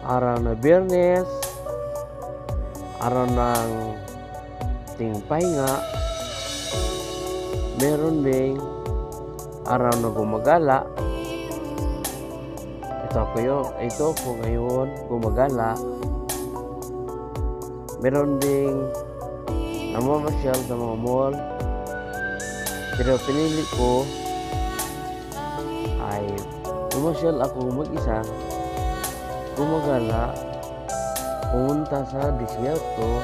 araw na Biyernes, araw ng tingpahinga, meron ding araw na gumagala. Ito po ngayon gumagala. Meron ding namamasyal sa mga mall. Pero pinili ko ay pumasyal ako mag-isa, gumagala, pumunta sa disyerto,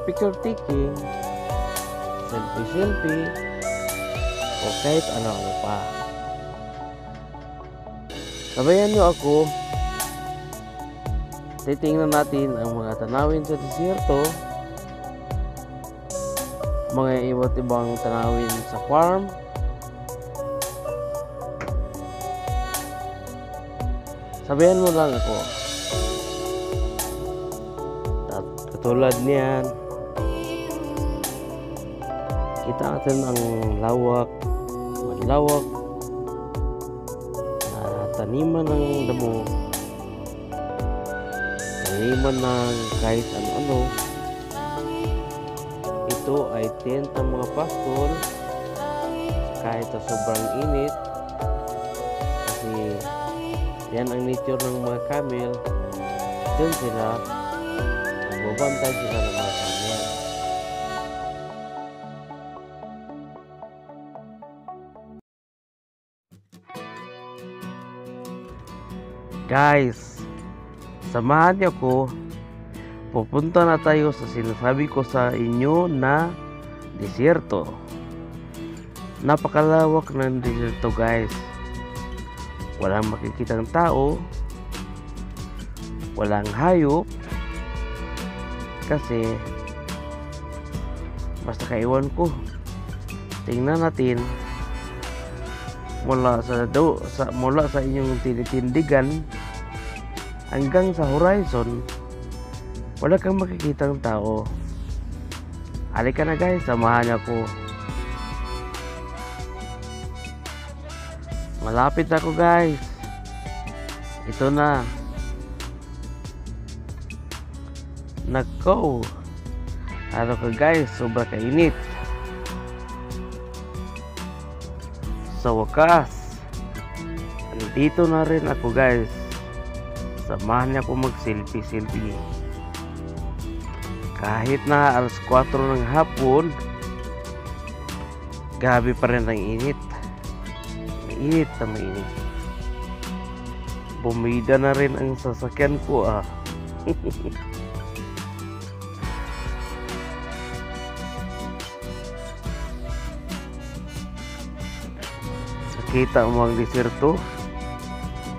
picture taking, selfie, o kahit ano-ano pa. Sabayan nyo ako, titingnan natin ang mga tanawin sa disyerto, mga iba't ibang tanawin sa farm, sabayan mo lang ako. At katulad niyan, kita natin ang malawak na taniman ng damo, taniman ng kahit ano-ano. Ito ay tent ng mga pastol kahit sa sobrang init, kasi yan ang nature ng mga camel. Diyan sila, nagbabantay sila ng mga camel. Guys, samahan niyo ko. Pupunta na tayo sa sinasabi ko sa inyo na disyerto. Napakalawak ng disyerto, guys. Walang makikitang tao, walang hayop, kasi basta kaiwan ko. Tingnan natin mula sa inyong tinitindigan hanggang sa horizon, wala kang makikitang tao. Halika na, guys, samahan niyo ako. Malapit ako, guys. Ito na. Nako, ano ka, guys, sobra kainit. Sa wakas, nandito na rin ako, guys. Samahan niyo ako mag-selfie. Kahit na alas 4 ng hapon, gabi pa rin ang init. Mainit. Bumida na rin ang sasakyan ko, ah. Nakita mo ang disyerto,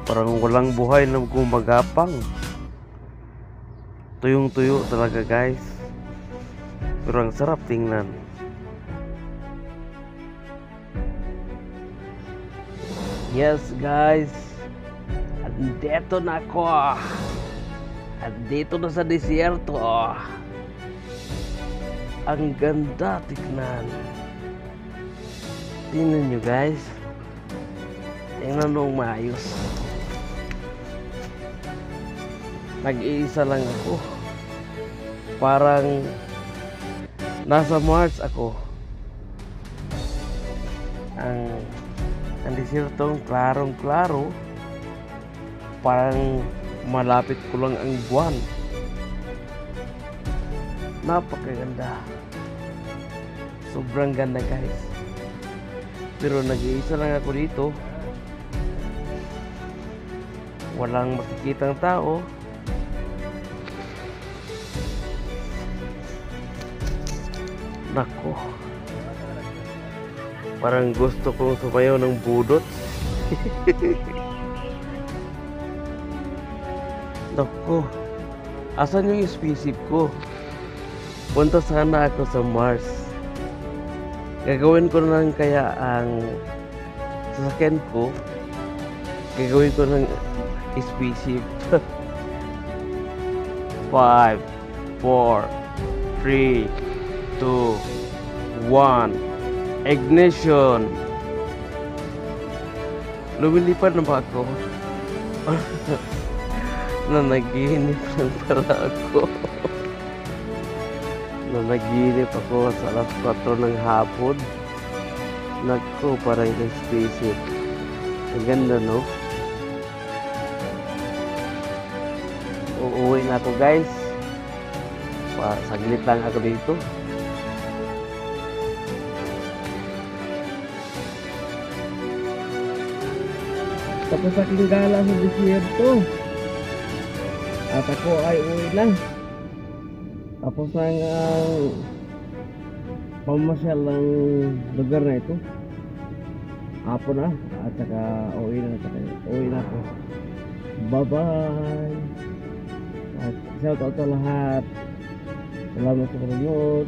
parang walang buhay na gumagapang. Tuyong-tuyo talaga, guys. Pero ang sarap tingnan. Yes, guys. Andito na ako. Andito na sa disyerto. Ang ganda tignan. Tingnan nyo, guys. Tingnan nyo maayos. Nag-iisa lang ako. Parang nasa Mars ako. Ang disyertong klarong-klaro, parang malapit ko lang ang buwan. Napakaganda. Sobrang ganda, guys. Pero nag-iisa lang ako dito. Walang makikitang tao. Nako, parang gusto kong sumayaw ng budot. Nako, asan yung ispisip ko? Punta sana ako sa Mars. Gagawin ko lang kaya ang sasakyan ko, gagawin ko ng spaceship. 5, 4, 3, 2, 1, ignition. Lumilipad na ba ako? Nanaginip lang pala ako. Nanaginip ako sa alas 4 ng hapon. Nagko, parang isang spaceship. Ang ganda, no? Uuwi na ako, guys. Saglit lang ako dito. Tapos aking gala sa desierto. At ako ay uwi na. Tapos ang pamasyal ng lugar na ito. Hapon na. At saka uwi na ako. Bye bye. At shout out sa lahat. Salamat sa panonood.